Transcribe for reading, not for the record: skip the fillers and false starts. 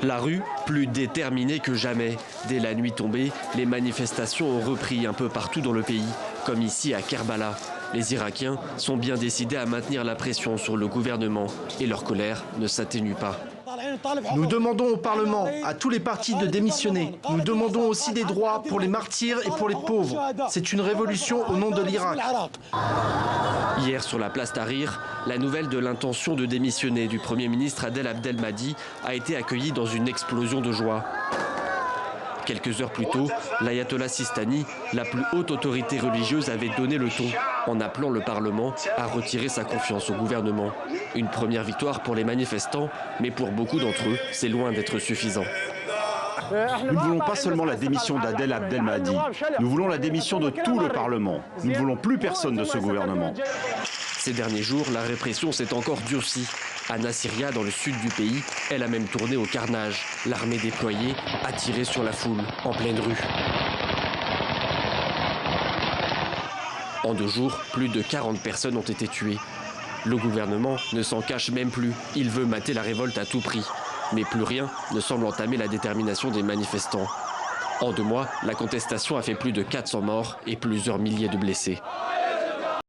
La rue, plus déterminée que jamais. Dès la nuit tombée, les manifestations ont repris un peu partout dans le pays, comme ici à Kerbala. Les Irakiens sont bien décidés à maintenir la pression sur le gouvernement et leur colère ne s'atténue pas. Nous demandons au Parlement, à tous les partis de démissionner. Nous demandons aussi des droits pour les martyrs et pour les pauvres. C'est une révolution au nom de l'Irak. Hier, sur la place Tahrir, la nouvelle de l'intention de démissionner du Premier ministre Adel Abdelmahdi a été accueillie dans une explosion de joie. Quelques heures plus tôt, l'ayatollah Sistani, la plus haute autorité religieuse, avait donné le ton en appelant le Parlement à retirer sa confiance au gouvernement. Une première victoire pour les manifestants, mais pour beaucoup d'entre eux, c'est loin d'être suffisant. Nous ne voulons pas seulement la démission d'Adel Abdelmahdi, nous voulons la démission de tout le Parlement. Nous ne voulons plus personne de ce gouvernement. Ces derniers jours, la répression s'est encore durcie. À Nasiriyah, dans le sud du pays, elle a même tourné au carnage. L'armée déployée a tiré sur la foule en pleine rue. En 2 jours, plus de 40 personnes ont été tuées. Le gouvernement ne s'en cache même plus. Il veut mater la révolte à tout prix. Mais plus rien ne semble entamer la détermination des manifestants. En 2 mois, la contestation a fait plus de 400 morts et plusieurs milliers de blessés.